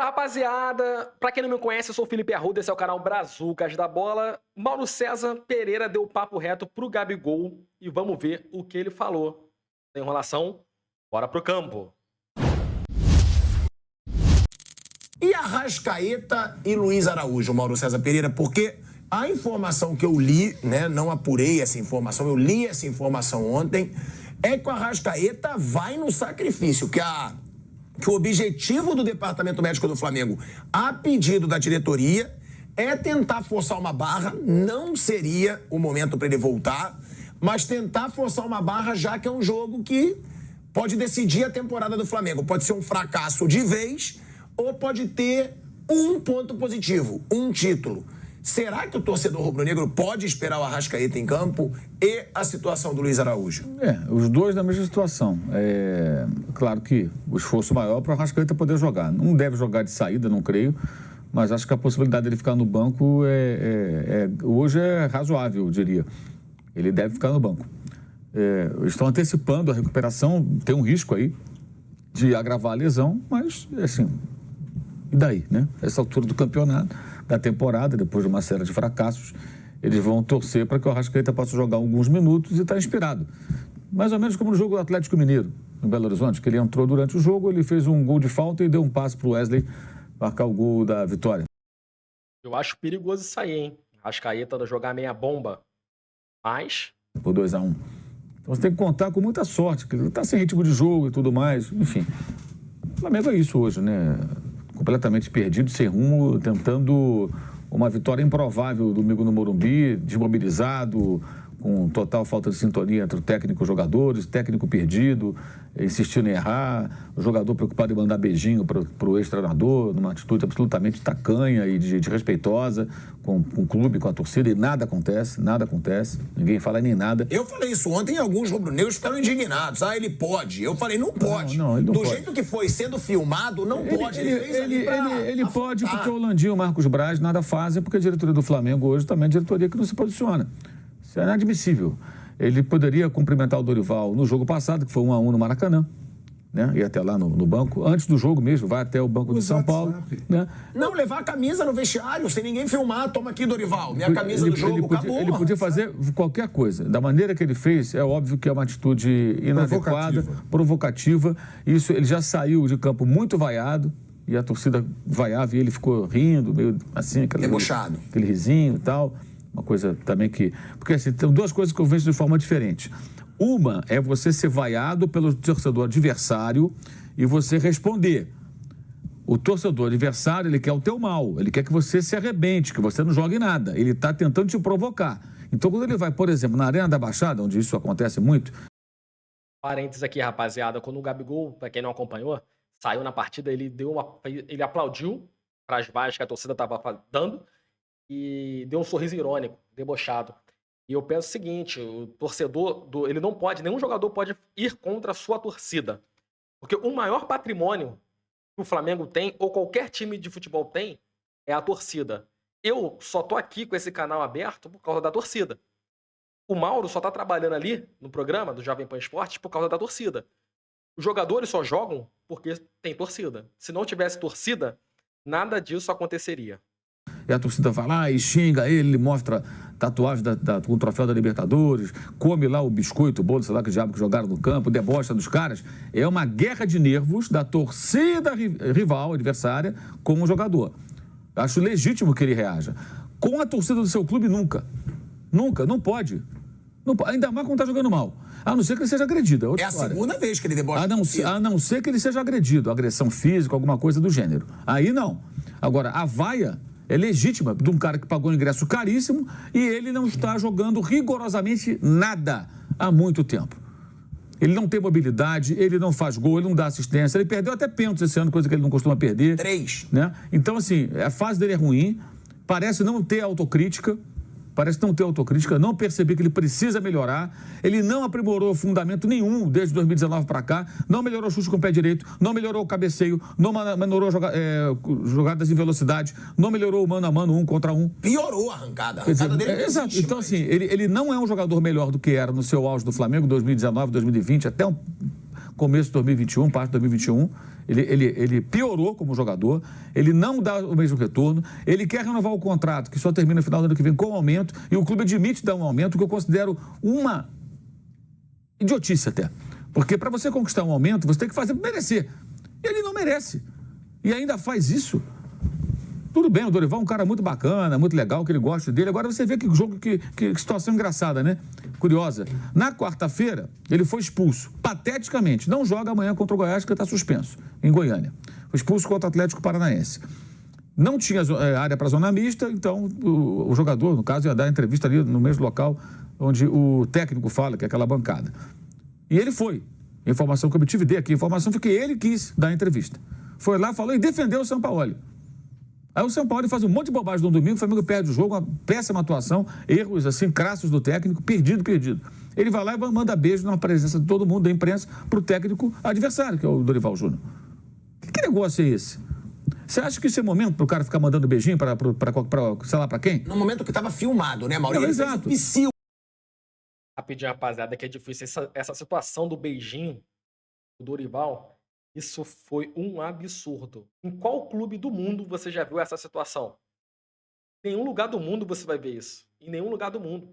Rapaziada, pra quem não me conhece, eu sou o Felipe Arruda, esse é o canal Brazucas da Bola. Mauro César Pereira deu papo reto pro Gabigol e vamos ver o que ele falou. Sem enrolação, bora pro campo. E Arrascaeta e Luiz Araújo, Mauro César Pereira, porque a informação que eu li, né, não apurei essa informação, eu li essa informação ontem, é que o Arrascaeta vai no sacrifício, que o objetivo do Departamento Médico do Flamengo, a pedido da diretoria, é tentar forçar uma barra. Não seria o momento para ele voltar, mas tentar forçar uma barra, já que é um jogo que pode decidir a temporada do Flamengo. Pode ser um fracasso de vez ou pode ter um ponto positivo, um título. Será que o torcedor rubro-negro pode esperar o Arrascaeta em campo e a situação do Luiz Araújo? Os dois na mesma situação. Claro que o esforço maior para o Arrascaeta poder jogar. Não deve jogar de saída, não creio, mas acho que a possibilidade dele ficar no banco hoje é razoável, eu diria. Ele deve ficar no banco. Estão antecipando a recuperação, tem um risco aí de agravar a lesão, mas, assim, e daí, né? Essa altura do campeonato, da temporada, depois de uma série de fracassos, eles vão torcer para que o Arrascaeta possa jogar alguns minutos e estar inspirado. Mais ou menos como no jogo do Atlético Mineiro, no Belo Horizonte, que ele entrou durante o jogo, ele fez um gol de falta e deu um passe para o Wesley marcar o gol da vitória. Eu acho perigoso isso aí, hein? Arrascaeta jogar meia bomba, mas... Por 2-1. Então você tem que contar com muita sorte, que ele está sem ritmo de jogo e tudo mais, enfim. O Flamengo é isso hoje, né? Completamente perdido, sem rumo, tentando uma vitória improvável domingo no Morumbi, desmobilizado, com total falta de sintonia entre o técnico e os jogadores, técnico perdido, insistindo em errar, o jogador preocupado em mandar beijinho para o ex-treinador, numa atitude absolutamente tacanha e desrespeitosa com o clube, com a torcida, e nada acontece, ninguém fala nem nada. Eu falei isso ontem e alguns rubro-negros ficaram indignados. Ele pode. Eu falei, não pode. Não, ele não pode. Do jeito que foi sendo filmado, não pode. Ele pode porque o Landim e o Marcos Braz nada fazem, porque a diretoria do Flamengo hoje também é a diretoria que não se posiciona. Isso é inadmissível. Ele poderia cumprimentar o Dorival no jogo passado, que foi 1-1 no Maracanã, né? Ir até lá no banco, antes do jogo mesmo, vai até o banco de São Paulo. Né? Não, levar a camisa no vestiário, sem ninguém filmar. Toma aqui, Dorival, minha camisa do jogo, acabou. Ele podia fazer qualquer coisa. Da maneira que ele fez, é óbvio que é uma atitude inadequada, provocativa. Isso, ele já saiu de campo muito vaiado, e a torcida vaiava e ele ficou rindo, meio assim, debochado. Aquele risinho e tal. Uma coisa também que... Porque assim, tem duas coisas que eu vejo de forma diferente. Uma é você ser vaiado pelo torcedor adversário e você responder. O torcedor adversário, ele quer o teu mal, ele quer que você se arrebente, que você não jogue nada. Ele está tentando te provocar. Então, quando ele vai, por exemplo, na Arena da Baixada, onde isso acontece muito... Parênteses aqui, rapaziada. Quando o Gabigol, para quem não acompanhou, saiu na partida, ele aplaudiu para as vaias que a torcida estava dando, e deu um sorriso irônico, debochado. E eu penso o seguinte, o torcedor, ele não pode, nenhum jogador pode ir contra a sua torcida. Porque o maior patrimônio que o Flamengo tem, ou qualquer time de futebol tem, é a torcida. Eu só tô aqui com esse canal aberto por causa da torcida. O Mauro só tá trabalhando ali no programa do Jovem Pan Esportes por causa da torcida. Os jogadores só jogam porque tem torcida. Se não tivesse torcida, nada disso aconteceria. E a torcida vai lá e xinga ele mostra tatuagem com o troféu da Libertadores, come lá o biscoito, o bolo, sei lá que diabo que jogaram no campo, debocha dos caras. É uma guerra de nervos da torcida rival, adversária, com o jogador. Acho legítimo que ele reaja. Com a torcida do seu clube, nunca. Nunca, não pode. Ainda mais quando está jogando mal. A não ser que ele seja agredido. É a segunda vez que ele debocha. A não ser que ele seja agredido, agressão física, alguma coisa do gênero. Aí não. Agora, a vaia é legítima de um cara que pagou um ingresso caríssimo e ele não está jogando rigorosamente nada há muito tempo. Ele não tem mobilidade, ele não faz gol, ele não dá assistência, ele perdeu até pênaltis esse ano, coisa que ele não costuma perder. 3. Né? Então, assim, a fase dele é ruim, parece não ter autocrítica, não perceber que ele precisa melhorar. Ele não aprimorou fundamento nenhum desde 2019 para cá, não melhorou o chute com o pé direito, não melhorou o cabeceio, não melhorou jogadas em velocidade, não melhorou o mano a mano, 1 contra 1. Piorou a arrancada. Dele exato. Então, assim, ele não é um jogador melhor do que era no seu auge do Flamengo, 2019, 2020, até começo de 2021, parte de 2021. Ele piorou como jogador, ele não dá o mesmo retorno, ele quer renovar o contrato, que só termina no final do ano que vem com aumento, e o clube admite dar um aumento, que eu considero uma idiotice até. Porque para você conquistar um aumento, você tem que fazer merecer. Ele não merece. E ainda faz isso. Tudo bem, o Dorival é um cara muito bacana, muito legal, que ele gosta dele. Agora você vê que jogo, que situação engraçada, né? Curiosa. Na quarta-feira, ele foi expulso, pateticamente. Não joga amanhã contra o Goiás, que está suspenso, em Goiânia. Foi expulso contra o Atlético Paranaense. Não tinha área para zona mista, então o jogador, no caso, ia dar entrevista ali no mesmo local onde o técnico fala, que é aquela bancada. E ele foi. A informação que eu obtive daqui, a informação foi que ele quis dar a entrevista. Foi lá, falou e defendeu o Sampaoli. Aí o Sampaoli faz um monte de bobagem no domingo, o Flamengo perde o jogo, uma péssima atuação, erros assim, crassos do técnico, perdido. Ele vai lá e manda beijo na presença de todo mundo, da imprensa, para o técnico adversário, que é o Dorival Júnior. Que negócio é esse? Você acha que isso é momento para o cara ficar mandando beijinho para sei lá, para quem? No momento que estava filmado, né, Maurício? Exato. Rapidinho, rapaziada, que é difícil. Essa situação do beijinho do Dorival, isso foi um absurdo. Em qual clube do mundo você já viu essa situação? Em nenhum lugar do mundo você vai ver isso. Em nenhum lugar do mundo.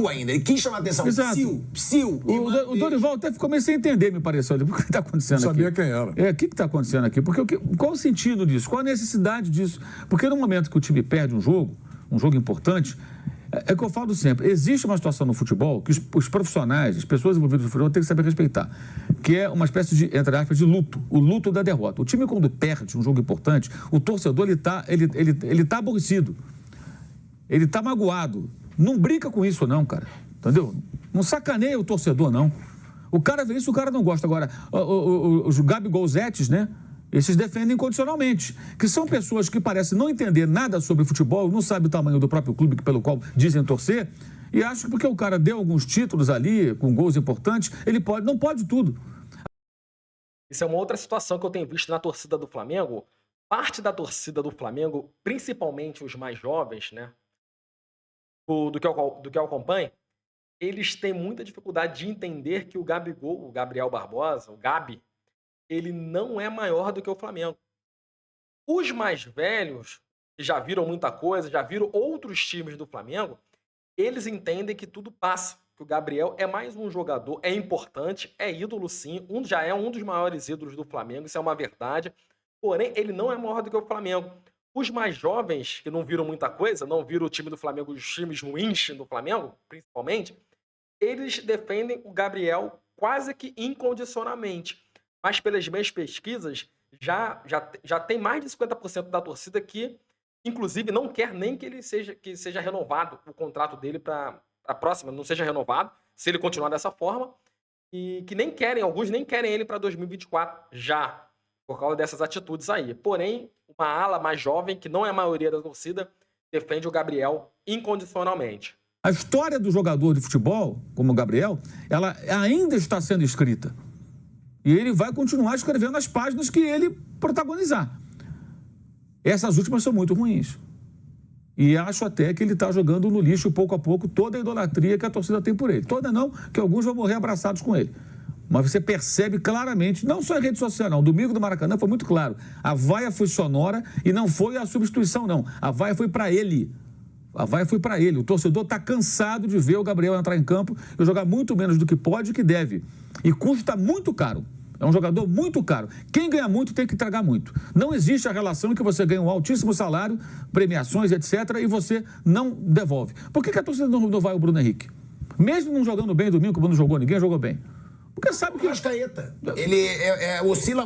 Ainda, ele quis chamar a atenção. Exato. Psiu. O Dorival até comecei a entender, me pareceu. O que está acontecendo aqui? Não sabia quem era. O que está acontecendo aqui? Porque qual o sentido disso? Qual a necessidade disso? Porque no momento que o time perde um jogo importante, é que eu falo sempre, existe uma situação no futebol que os profissionais, as pessoas envolvidas no futebol têm que saber respeitar, que é uma espécie de, entre aspas, de luto, o luto da derrota. O time, quando perde um jogo importante, o torcedor, ele tá aborrecido, ele tá magoado. Não brinca com isso não, cara, entendeu? Não sacaneia o torcedor, não. O cara vê isso, o cara não gosta. Agora, os Gabigolzetes, né? Esses defendem incondicionalmente, que são pessoas que parecem não entender nada sobre futebol, não sabem o tamanho do próprio clube pelo qual dizem torcer, e acham que porque o cara deu alguns títulos ali, com gols importantes, ele não pode tudo. Isso é uma outra situação que eu tenho visto na torcida do Flamengo. Parte da torcida do Flamengo, principalmente os mais jovens, né, do que eu acompanho, eles têm muita dificuldade de entender que o Gabigol, o Gabriel Barbosa, o Gabi, ele não é maior do que o Flamengo. Os mais velhos, que já viram muita coisa, já viram outros times do Flamengo, eles entendem que tudo passa, que o Gabriel é mais um jogador, é importante, é ídolo sim, já é um dos maiores ídolos do Flamengo, isso é uma verdade, porém ele não é maior do que o Flamengo. Os mais jovens, que não viram muita coisa, não viram o time do Flamengo, os times ruins do Flamengo, principalmente, eles defendem o Gabriel quase que incondicionalmente. Mas pelas minhas pesquisas, já tem mais de 50% da torcida que, inclusive, não quer nem que seja renovado o contrato dele para a próxima, não seja renovado, se ele continuar dessa forma, e que nem querem, alguns nem querem ele para 2024 já, por causa dessas atitudes aí. Porém, uma ala mais jovem, que não é a maioria da torcida, defende o Gabriel incondicionalmente. A história do jogador de futebol, como o Gabriel, ela ainda está sendo escrita. E ele vai continuar escrevendo as páginas que ele protagonizar. Essas últimas são muito ruins. E acho até que ele está jogando no lixo, pouco a pouco, toda a idolatria que a torcida tem por ele. Toda não, que alguns vão morrer abraçados com ele. Mas você percebe claramente, não só em rede social, não. Domingo do Maracanã foi muito claro. A vaia foi sonora e não foi a substituição, não. A vaia foi para ele. A vaia foi para ele. O torcedor está cansado de ver o Gabriel entrar em campo e jogar muito menos do que pode e que deve. E custa muito caro. É um jogador muito caro. Quem ganha muito tem que entregar muito. Não existe a relação em que você ganha um altíssimo salário, premiações, etc., e você não devolve. Por que a torcida não vai ao Bruno Henrique? Mesmo não jogando bem domingo, como não jogou, ninguém jogou bem. Porque sabe que... Arrascaeta, ele oscila...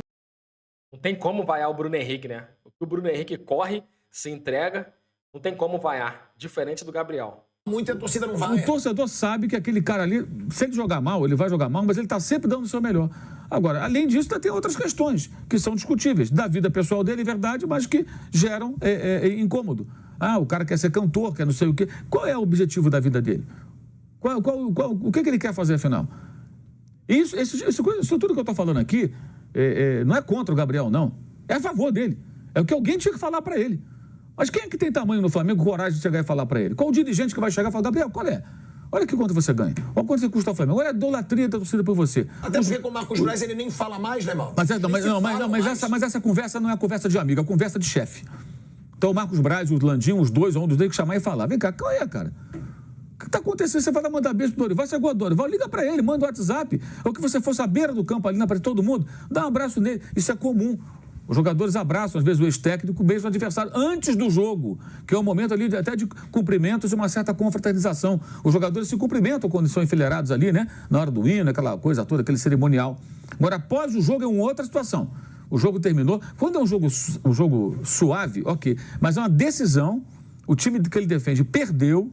Não tem como vaiar o Bruno Henrique, né? O Bruno Henrique corre, se entrega, não tem como vaiar, diferente do Gabriel. Muita torcida não vai. O torcedor sabe que aquele cara ali, se ele jogar mal, ele vai jogar mal, mas ele está sempre dando o seu melhor. Agora, além disso, tem outras questões que são discutíveis, da vida pessoal dele, é verdade, mas que geram incômodo. Ah, o cara quer ser cantor, quer não sei o quê. Qual é o objetivo da vida dele? O que ele quer fazer, afinal? Isso tudo que eu estou falando aqui não é contra o Gabriel, não. É a favor dele. É o que alguém tinha que falar para ele. Mas quem é que tem tamanho no Flamengo, coragem de chegar e falar para ele? Qual o dirigente que vai chegar e falar, Gabriel, qual é? Olha que quanto você ganha. Olha quanto você custa ao Flamengo. Olha a idolatria da torcida por você. Até porque com o Marcos Braz ele nem fala mais, né, Mauro? Mas essa conversa não é a conversa de amigo, é a conversa de chefe. Então o Marcos Braz, o Landim, os dois, um dos dois que chamar e falar. Vem cá, qual é, cara? O que está acontecendo? Você vai lá mandar beijo pro Dorival, você é igual a Dorival, liga para ele, manda o WhatsApp. Ou que você fosse à beira do campo ali na frente de todo mundo, dá um abraço nele. Isso é comum. Os jogadores abraçam, às vezes, o ex-técnico, beijam o adversário antes do jogo, que é um momento ali até de cumprimentos e uma certa confraternização. Os jogadores se cumprimentam quando são enfileirados ali, né? Na hora do hino, aquela coisa toda, aquele cerimonial. Agora, após o jogo é uma outra situação. O jogo terminou. Quando é um jogo suave, ok. Mas é uma decisão, o time que ele defende perdeu,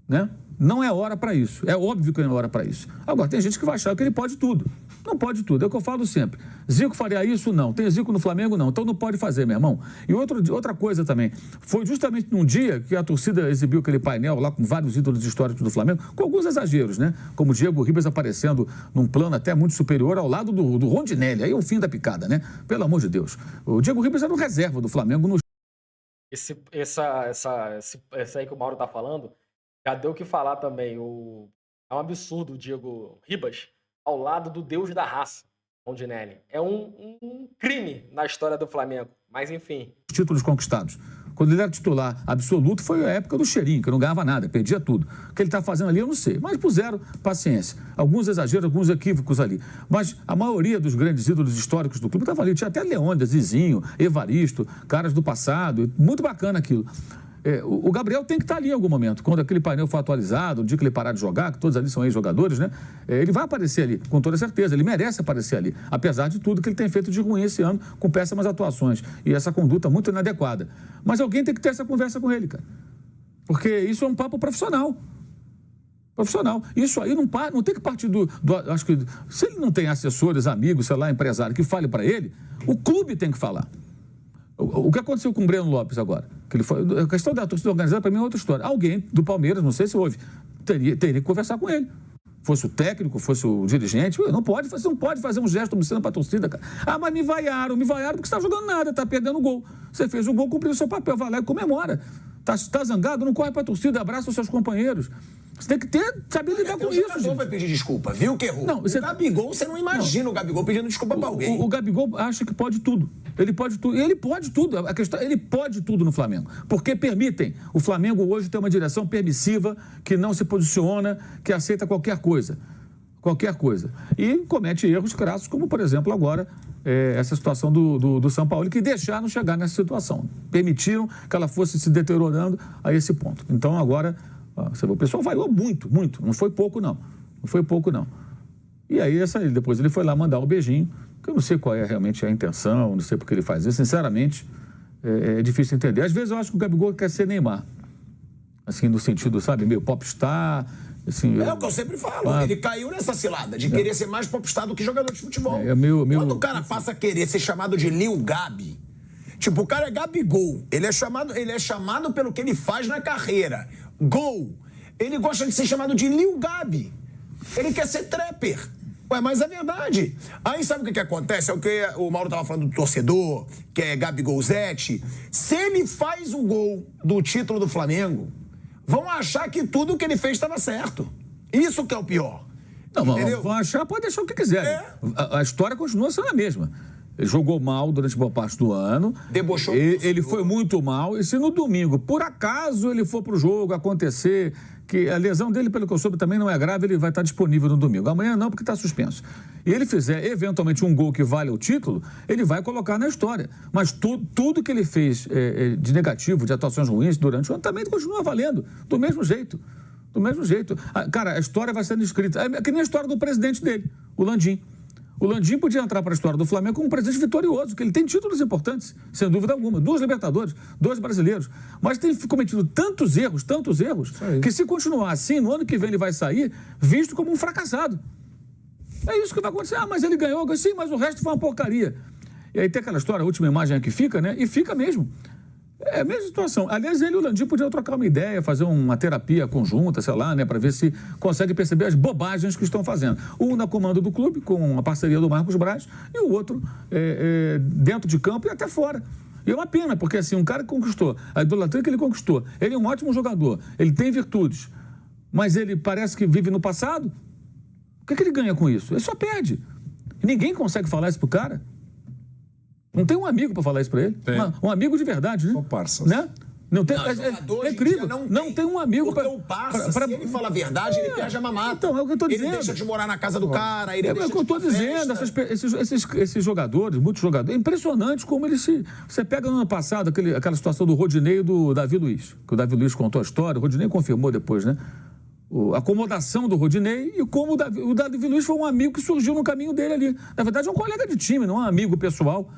né? Não é hora para isso. É óbvio que não é hora para isso. Agora, tem gente que vai achar que ele pode tudo. Não pode tudo. É o que eu falo sempre. Zico faria isso? Não. Tem Zico no Flamengo? Não. Então não pode fazer, meu irmão. E outra coisa também. Foi justamente num dia que a torcida exibiu aquele painel lá com vários ídolos históricos do Flamengo, com alguns exageros, né? Como o Diego Ribas aparecendo num plano até muito superior ao lado do Rondinelli. Aí é o fim da picada, né? Pelo amor de Deus. O Diego Ribas era o reserva do Flamengo no... Essa aí que o Mauro tá falando, já deu o que falar também. É um absurdo o Diego Ribas ao lado do Deus da raça, Rondinelli. É um crime na história do Flamengo. Mas, enfim. Títulos conquistados. Quando ele era titular absoluto, foi a época do cheirinho, que não ganhava nada, perdia tudo. O que ele está fazendo ali, eu não sei. Mas puseram paciência. Alguns exageros, alguns equívocos ali. Mas a maioria dos grandes ídolos históricos do clube estava ali. Tinha até Leônidas, Zizinho, Evaristo, caras do passado. Muito bacana aquilo. O Gabriel tem que estar ali em algum momento. Quando aquele painel for atualizado, o dia que ele parar de jogar, que todos ali são ex-jogadores, né? Ele vai aparecer ali, com toda certeza. Ele merece aparecer ali. Apesar de tudo que ele tem feito de ruim esse ano, com péssimas atuações. E essa conduta muito inadequada. Mas alguém tem que ter essa conversa com ele, cara. Porque isso é um papo profissional. Profissional. Isso aí não tem que partir acho que se ele não tem assessores, amigos, sei lá, empresário que fale para ele, o clube tem que falar. O que aconteceu com o Breno Lopes agora? A questão da torcida organizada, para mim, é outra história. Alguém do Palmeiras, não sei se houve, teria que conversar com ele. Fosse o técnico, fosse o dirigente, você não pode fazer um gesto obsceno para a torcida, cara. Ah, mas me vaiaram porque você está jogando nada, está perdendo o gol. Você fez o gol, cumpriu o seu papel, vai lá e comemora. Tá zangado, não corre para a torcida, abraça os seus companheiros. Você tem que saber lidar com isso, gente. O vai pedir desculpa, viu que errou? O Gabigol, você não imagina o Gabigol pedindo desculpa para alguém. O Gabigol acha que pode tudo. Ele pode tudo. Ele pode tudo. A questão, ele pode tudo no Flamengo. Porque permitem. O Flamengo hoje tem uma direção permissiva, que não se posiciona, que aceita qualquer coisa. Qualquer coisa. E comete erros crassos, como, por exemplo, agora, essa situação do São Paulo, que deixaram chegar nessa situação. Permitiram que ela fosse se deteriorando a esse ponto. Então, agora... Você vê, o pessoal vaiou muito, muito. Não foi pouco, não. Não foi pouco, não. E aí, depois ele foi lá mandar um beijinho, que eu não sei qual é realmente a intenção, não sei porque ele faz isso. Sinceramente, é difícil entender. Às vezes eu acho que o Gabigol quer ser Neymar. Assim, no sentido, sabe, meio popstar. Assim, o que eu sempre falo. Ele caiu nessa cilada de querer ser mais popstar do que jogador de futebol. Quando o cara passa a querer ser chamado de Lil Gabi, tipo, o cara é Gabigol. Ele é chamado pelo que ele faz na carreira. Gol. Ele gosta de ser chamado de Lil Gabi. Ele quer ser trapper. Mas é verdade. Aí sabe o que acontece? É o que o Mauro estava falando do torcedor, que é Gabigolzete. Se ele faz o gol do título do Flamengo, vão achar que tudo que ele fez estava certo. Isso que é o pior. Não, vão achar, pode deixar o que quiser. A história continua sendo a mesma. Ele jogou mal durante boa parte do ano. Debochou. Ele foi muito mal. E se no domingo, por acaso, ele for para o jogo acontecer, que a lesão dele, pelo que eu soube, também não é grave, ele vai estar disponível no domingo. Amanhã não, porque está suspenso. E ele fizer, eventualmente, um gol que vale o título, ele vai colocar na história. Mas tudo que ele fez de negativo, de atuações ruins durante o ano, também continua valendo, do mesmo jeito. Do mesmo jeito. Cara, a história vai sendo escrita. É que nem a história do presidente dele, o Landim. O Landim podia entrar para a história do Flamengo como um presidente vitorioso, porque ele tem títulos importantes, sem dúvida alguma. 2 Libertadores, 2 brasileiros. Mas tem cometido tantos erros, que se continuar assim, no ano que vem ele vai sair visto como um fracassado. É isso que vai acontecer. Mas ele ganhou, sim, mas o resto foi uma porcaria. E aí tem aquela história, a última imagem que fica, né? E fica mesmo. É a mesma situação. Aliás, ele e o Landim podiam trocar uma ideia, fazer uma terapia conjunta, sei lá, né, para ver se consegue perceber as bobagens que estão fazendo. Um na comando do clube, com a parceria do Marcos Braz, e o outro dentro de campo e até fora. E é uma pena, porque assim, um cara que conquistou, a idolatria que ele conquistou, ele é um ótimo jogador, ele tem virtudes. mas ele parece que vive no passado. O que ele ganha com isso? Ele só perde. E ninguém consegue falar isso pro cara. Não tem um amigo para falar isso para ele. Um amigo de verdade, né? São parças. Né? Não tem, Jogador é hoje em incrível. dia Não tem um amigo Porque o Barça, se ele fala a verdade, ele perde a mamata. Então, é o que eu tô dizendo. Ele deixa de morar na casa do cara, ele É deixa o que eu de ir estou pra dizendo, festa. esses jogadores, muitos jogadores, é impressionante como eles se... Você pega no ano passado aquela situação do Rodinei e do Davi Luiz, que o Davi Luiz contou a história, o Rodinei confirmou depois, né? A acomodação do Rodinei e como o Davi Luiz foi um amigo que surgiu no caminho dele ali. Na verdade, é um colega de time, não é um amigo pessoal.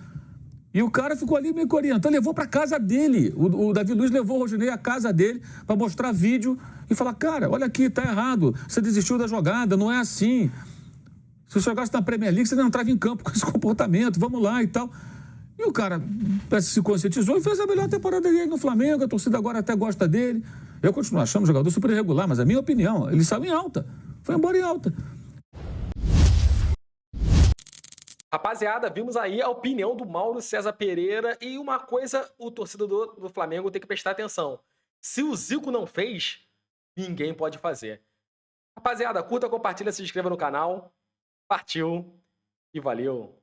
E o cara ficou ali meio que orientando, levou para casa dele. O Davi Luiz levou o Rodinei à casa dele para mostrar vídeo e falar, cara, olha aqui, tá errado, você desistiu da jogada, não é assim. Se você jogasse na Premier League, você não entrava em campo com esse comportamento, vamos lá e tal. E o cara se conscientizou e fez a melhor temporada dele no Flamengo, a torcida agora até gosta dele. Eu continuo achando o jogador super irregular, mas a minha opinião, ele saiu em alta, foi embora em alta. Rapaziada, vimos aí a opinião do Mauro César Pereira e uma coisa o torcedor do Flamengo tem que prestar atenção. Se o Zico não fez, ninguém pode fazer. Rapaziada, curta, compartilha, se inscreva no canal. Partiu e valeu!